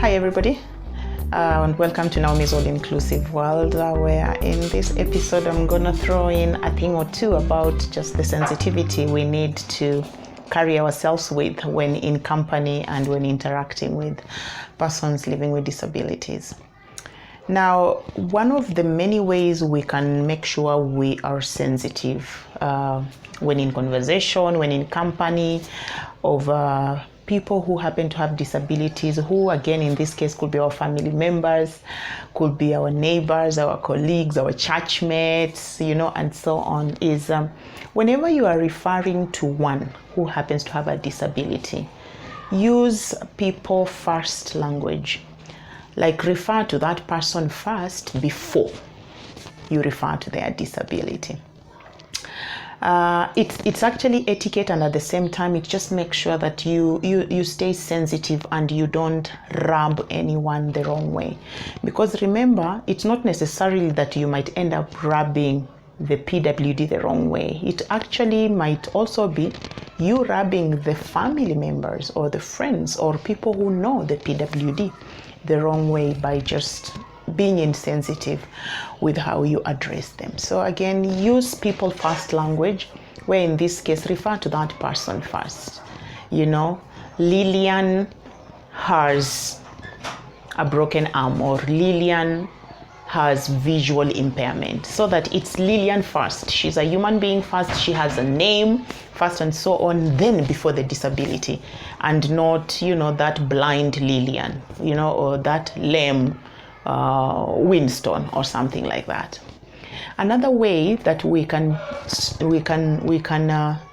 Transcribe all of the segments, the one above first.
Hi everybody, and welcome to Naomi's All Inclusive World, where in this episode I'm gonna throw in a thing or two about just the sensitivity we need to carry ourselves with when in company and when interacting with persons living with disabilities. Now, one of the many ways we can make sure we are sensitive when in conversation, when in company of people who happen to have disabilities, who again in this case could be our family members, could be our neighbors, our colleagues, our church mates, and so on, is whenever you are referring to one who happens to have a disability, use people first language. Like, refer to that person first before you refer to their disability. It's actually etiquette, and at the same time it just makes sure that you stay sensitive and you don't rub anyone the wrong way. Because remember, it's not necessarily that you might end up rubbing the PWD the wrong way. It actually might also be you rubbing the family members or the friends or people who know the PWD the wrong way by just being insensitive with how you address them. So again, use people first language, where in this case refer to that person first. Lillian has a broken arm, or Lillian has visual impairment, so that it's Lillian first. She's a human being first, she has a name first and so on, then before the disability, and not that blind Lillian, or that lame Winston or something like that. Another way that we can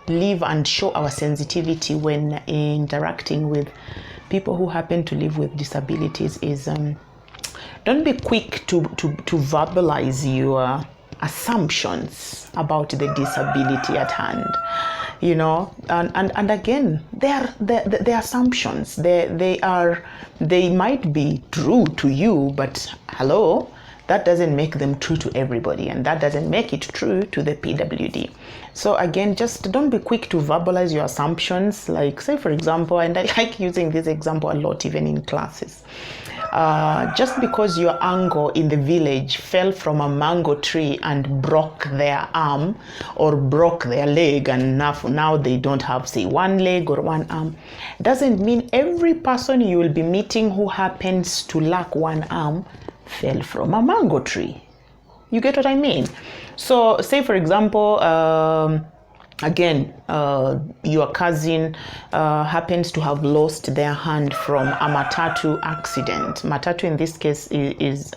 live and show our sensitivity when interacting with people who happen to live with disabilities is don't be quick to verbalize your assumptions about the disability at hand. And again, they're assumptions. They might be true to you, but hello, that doesn't make them true to everybody, and that doesn't make it true to the PWD. So again, just don't be quick to verbalize your assumptions. Like, say for example, and I like using this example a lot even in classes. Just because your uncle in the village fell from a mango tree and broke their arm or broke their leg, and now they don't have, say, one leg or one arm, doesn't mean every person you will be meeting who happens to lack one arm fell from a mango tree. You get what I mean? So say for example, again, your cousin happens to have lost their hand from a matatu accident. Matatu in this case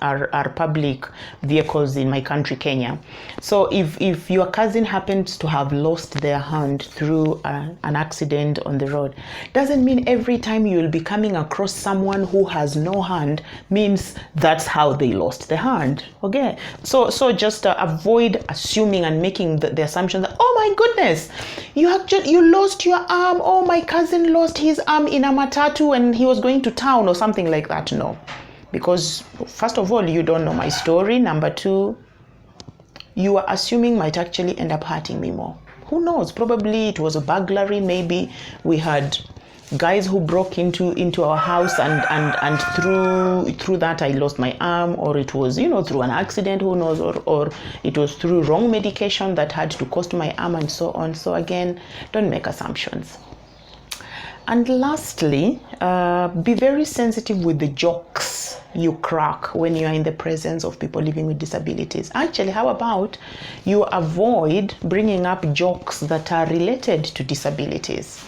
are public vehicles in my country, Kenya. So if your cousin happens to have lost their hand through an accident on the road, doesn't mean every time you will be coming across someone who has no hand means that's how they lost the hand. Okay, so just avoid assuming and making the assumption that, oh my goodness, you lost your arm. Oh, my cousin lost his arm in a matatu when he was going to town or something like that. No, because first of all, you don't know my story. Number two, you are assuming might actually end up hurting me more. Who knows? Probably it was a burglary. Maybe we had guys who broke into our house and through that I lost my arm, or it was through an accident, who knows, or it was through wrong medication that had to cost my arm, and so on. So again, don't make assumptions. And lastly, be very sensitive with the jokes you crack when you are in the presence of people living with disabilities. Actually, how about you avoid bringing up jokes that are related to disabilities?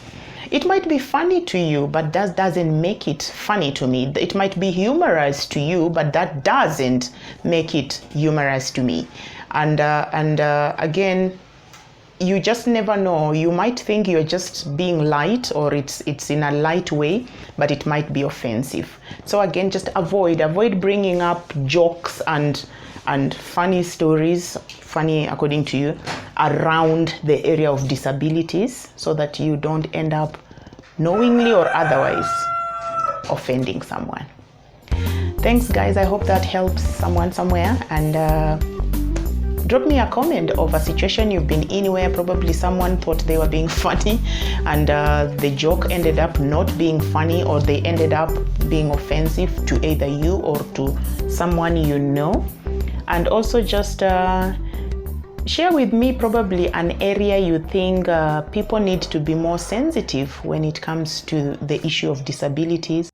It might be funny to you, but that doesn't make it funny to me. It might be humorous to you, but that doesn't make it humorous to me. And again, you just never know. You might think you're just being light, or it's in a light way, but it might be offensive. So again, just avoid bringing up jokes and funny stories, funny according to you, around the area of disabilities, so that you don't end up knowingly or otherwise offending someone. Thanks guys, I hope that helps someone somewhere, and drop me a comment of a situation you've been in where probably someone thought they were being funny and the joke ended up not being funny, or they ended up being offensive to either you or to someone you know. And also just share with me probably an area you think people need to be more sensitive when it comes to the issue of disabilities.